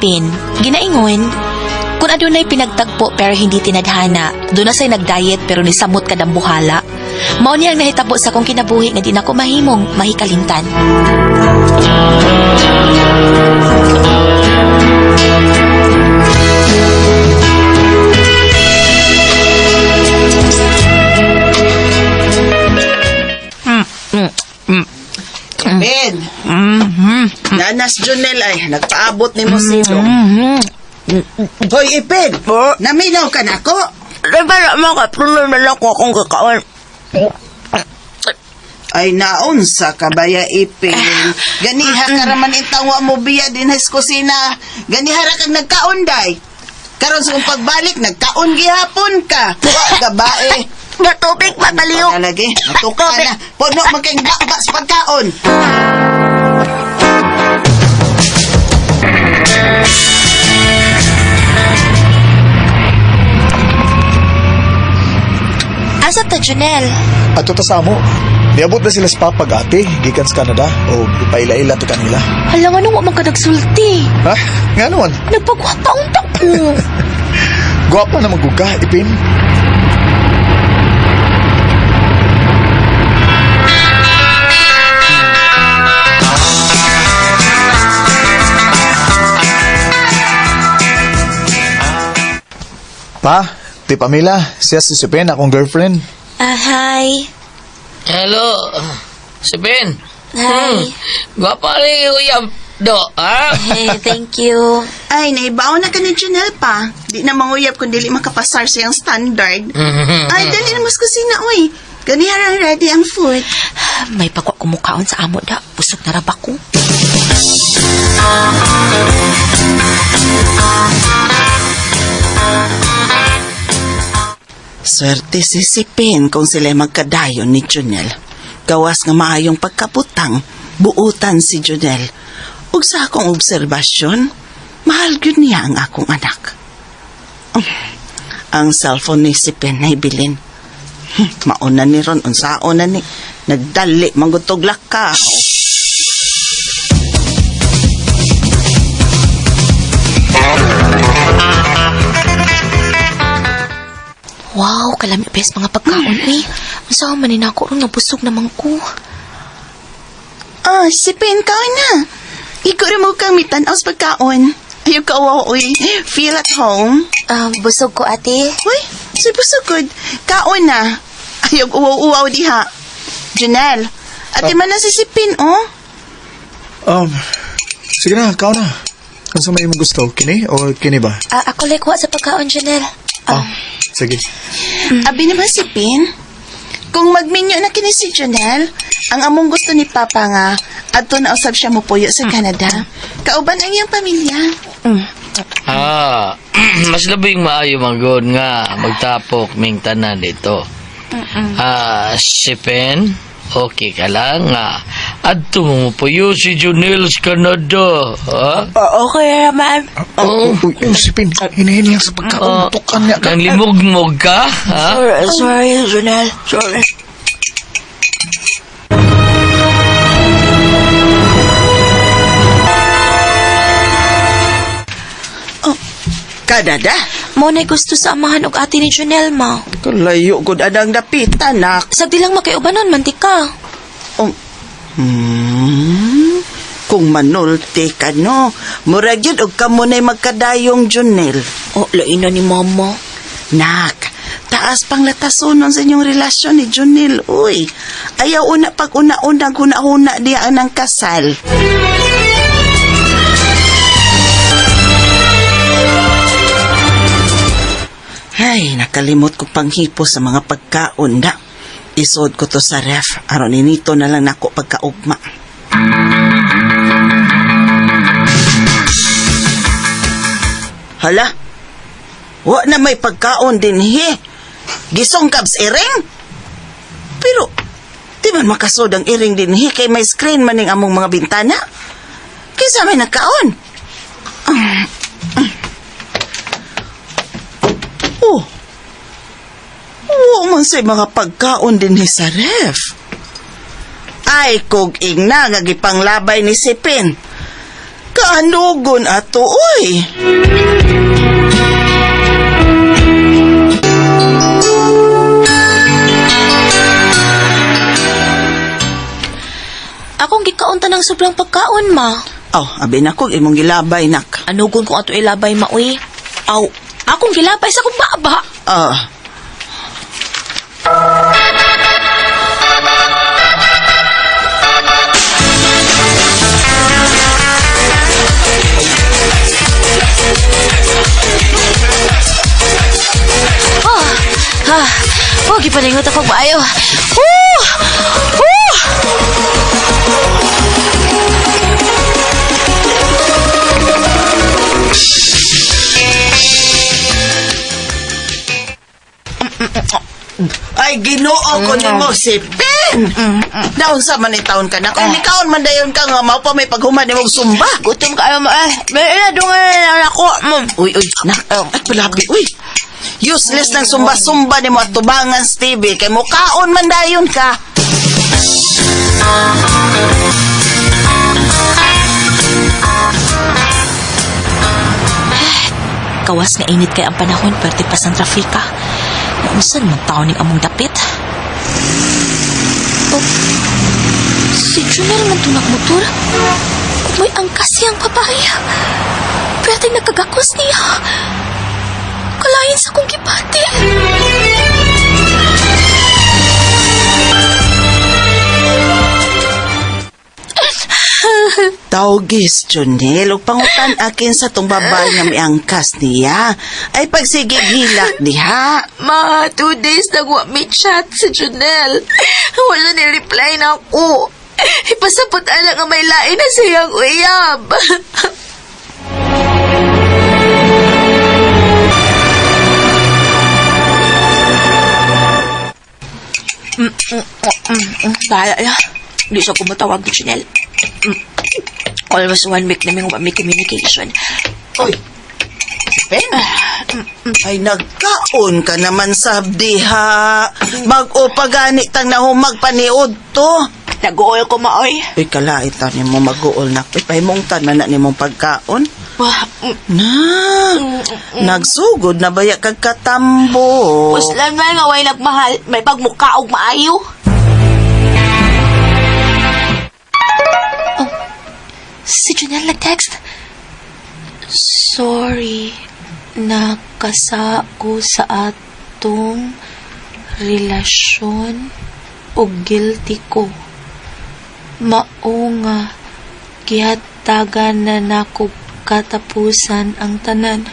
Pin, ginaingon, kung adunay pinagtagpo pero hindi tinadhana, doon na say nag-diet pero nisamot kadambuhala. Mao niyang nahitabo sa kong kinabuhi nga di na ko mahimong mahikalintan. Ben, Nanas Junel ay nagpaabot ni mo silong. Hoy, Ipin, naminaw ka na ko? Diba naman ka, tuloy na lang ko akong kakaon. Ay naon sa kabaya, Ipin. Ganiha ka raman intawa mo biya din sa kusina. Ganiha ra kag nagkaunday. Karon sa kong pagbalik, nagkaon gihapon ka. Wa gabae. Natubig pa, baliw. Lagi, natuka na. Puno magkang bakba sa pagkaon. Asa ta, Junel? Ato ta sa amo. Niabot na sila sa papag-ate, gikan sa Canada, o ipaila-ila to kanila. Hala nga nung man ka nagsulti. Ha? Nga naman. Nagpagwapa-unta ko. Gwapa na magbuka, Ipin. Pa, ti Pamela, siya si Pen, akong girlfriend. Hi. Hello, si Ben. Hi. Gwapa rin uyab do, ha? Hey, thank you. Ay, naibaw na ka ni Junel pa. Di na manguyab kung dili makapasar sa yung standard. Ay, dali na mas kusina, uy. Ganiha rang ready ang food. May pagwa kumukaon sa amo da. Busog na rabak ko. Swerte si Sipin kung sila'y magkadayon ni Junel. Gawas nga maayong pagkaputang, buutan si Junel. Ug sa akong obserbasyon, mahal gyud niya ang akong anak. Ang cellphone ni Sipin na ibilin. Mauna ni ron, unsaon na ni. Nagdali, manggutog laka. Wow, kalami bes mga pagkaon eh. Masa manin ako ron nabusog naman ko. Ah, Sipin, kaon na. Ikaw rin mo kang mitanaw sa pagkaon. Ayaw ka, uy. Feel at home. Busog ko ate. Uy, si busugod. Kaon na. Ayaw uwaw-uwaw diha. Junel, ati man na si Sipin, oh. Sige na, kao na. Kung sa may mo gusto, kini o kini ba? Ako lekwa sa pagkaon, Janelle. Sige. Abi naman si Pin. Kung magminyo na kini si Junel, ang among gusto ni Papa nga, adto na usab siya mo puyo sa Canada. Kauban ang iyang pamilya. Mas labing maayo magod nga magtapok ming tanan dito. Si Ben, okay ka lang nga. Adto mo po yun si Junel sa Canada, ha? Okay naman. Si Pin, hinahin lang sa pagkaon. Tukan niya ka. Nang limog-mog ka, ha? Sorry, Junel. Sorry. Canada? Mo na gusto sa amahan og ate ni Junel, ma. Kalayo gud adang dapitan, nak. Sagdi lang makaiubanon, mantika. Kung manulti ka, no? Murag yun, og kamo na'y magkadayong Junel. Lain na ni mama. Nak, taas pang latasonon sa inyong relasyon ni Junel, uy. Ayaw una pag una-unang huna-huna diya ang kasal. Ay, nakalimot ko panghipo sa mga pagkaon da. Isod ko to sa ref. Aron inito na lang nako pagkaugma. Hala? Wa na may pagkaon din he. Gisongkab sa iring? Pero, di man makasod ang iring din he kay may screen maning among mga bintana? Kaysa may nagkaon? Man say mga pagkaon din ni sa ref. Ay, kog igna nga gipanglabay ni Sipin. Kaanugon ato, uy. Akong gikaunta ng sobrang pagkaon, ma. Oh, abi na ko, imong gilabay, nak. Anugon ko ato ilabay, ma, uy. Aw, akong gilabay sa kong baba. Ah. Huwag ipalingot ako bayo. Ay, ginoo ko ni mo si Ben. Daon sa man taon ka na. Kung likaon man dayon ka nga, mao pa may paghuman ni mong sumba. Gutom kayo, ma. May iladungan na ako. Uy, nak. Ay, palabi, uy. Useless ng sumba-sumba ni mo at tubangan, Stevie. Kay mukaon man dayon ka. Kawas nga init kay ang panahon, pwerte pa sang trafika. Maunsan man taon ning among dapit. Oh, si Junel man tunak motor. May angkas siyang papaya. Pwerte nagkagakos niya. Kalayin sa kong gipati. Tawgis, Junel. Ug pangutan akin sa tong babay nga miangkas niya. Ay pagsigig hilak diha. Ma, 2 days nagwa may chat sa Junel. Wala ni-reply na ako. Ipasapot ala nga may lain na siyang uyab. Bahala ya. Hindi siya kumatawag ni Junel. Almost 1 week na may communication. Uy, Ben. Ay, nagkaon ka naman sabdi ha. Mag-upagani tang nahumag paniod to. Nag-uol ko, maoy. Uy, kalaitan ni mo mag-uol na. Uy, pahimungtan man na ni mong pagkaon. Na, nagsugod na baya kag katambo. Uslan man nga way nagmahal. May pagmukaog maayo. Si Junel nag-text. Sorry, nakasa ko sa atong relasyon o guilty ko. Mao nga, gihatagan na nako katapusan ang tanan.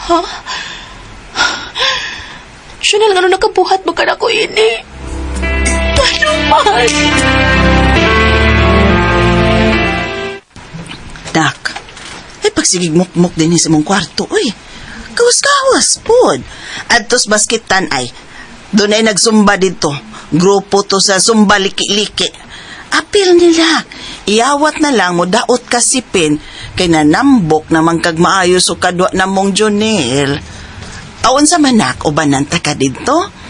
Ha? Junel, ano nakabuhat mo ka na ko ini? Ano man? Nak, ay pagsigig mukmuk din sa mong kwarto, uy. Kawas-kawas, pod. Adtos basketan ay, doon ay nagsumba dito. Grupo to sa sumba liki-liki. Apil nila. Iawat na lang mo daot kasipin kay nanambok namang kag maayos o kadwa na mong Jonel. Aon sa manak o bananta ka dito?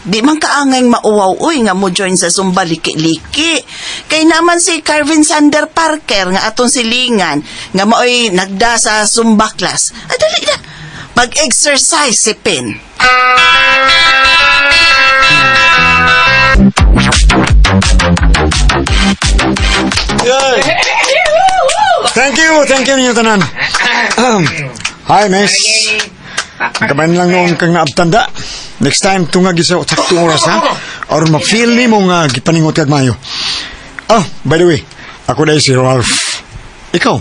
Di man kaangay mauwaw uy nga mo join sa sumba liki-liki. Kay naman si Carvin Sander Parker nga aton silingan nga maoy nagda sa sumba class. Adali na. Pag-exercise si Pin. Yay! Thank you ninyo tanan. Hi, miss. Kabayan lang noon kang naabtanda. Next time, tungag isa o sakto oras, ha? Or ma-feel ni mo nga gipaningot kag mayo. Oh, by the way, ako dahil si Ralph. Ikaw?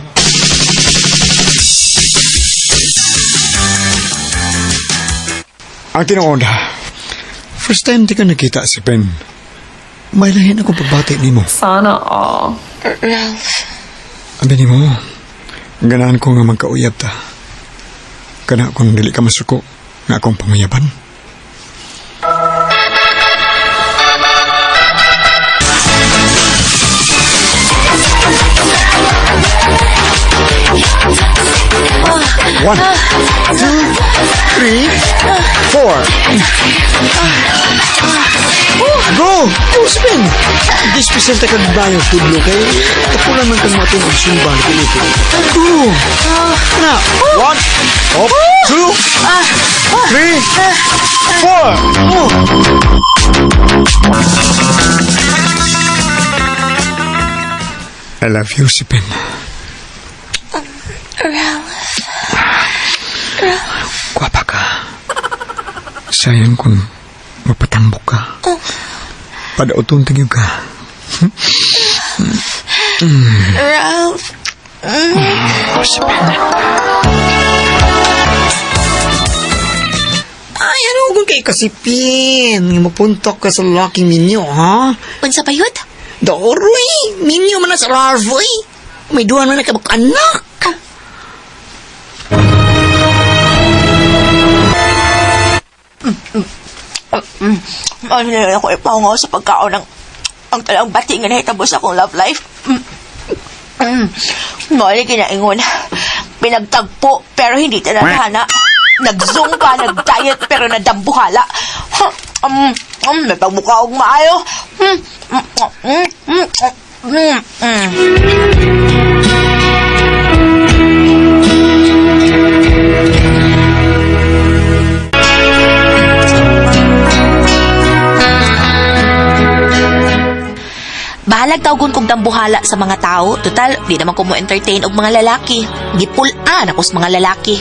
Ang tinuod, first time di ka nakita si Ben. May lahin ako pagbati ni mo. Sana all. Ralph, Abi ni mo, ganahan ko nga magkauyab ta. Kana kung dili ka masuko nga akong panguyaban. 1, 2, 3, 4. Go! Josephine! Di special ta kagbayo tudlo kay ako lang man kang matong sumbang kilito. Go! Na! 1, 2, 3, 4. I love you, Sipin. Guwapa ka. Sayang kung mapatambok ka. Padautong tingin ka. Ralph. Sipin. Ay, ano kung kay kasipin? Mapuntok ka sa laking minyo, ha? Unsa pa yun? Doroy, minyo man na sa larvoy. May duwan man na kabak-anak. Ano na ako ipaungaw sa pagkaon ng ang talang bati nga nahitabo sa akong love life. Mali kinaingon. Pinagtagpo pero hindi tinadhana. Nag-zoom pa, nag-diet pero nadambuhala. May pagmukha og maayo. Bahalag tawgon kong dambuhala sa mga tao. Total, di naman ko mo entertain og mga lalaki. Gipulaan ako sa mga lalaki.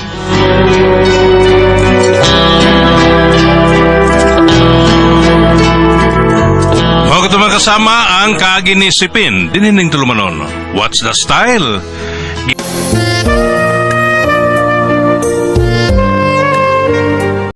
O ito mga kasama ang kaagi ni Sipin. Dinining tulumanon. What's the style?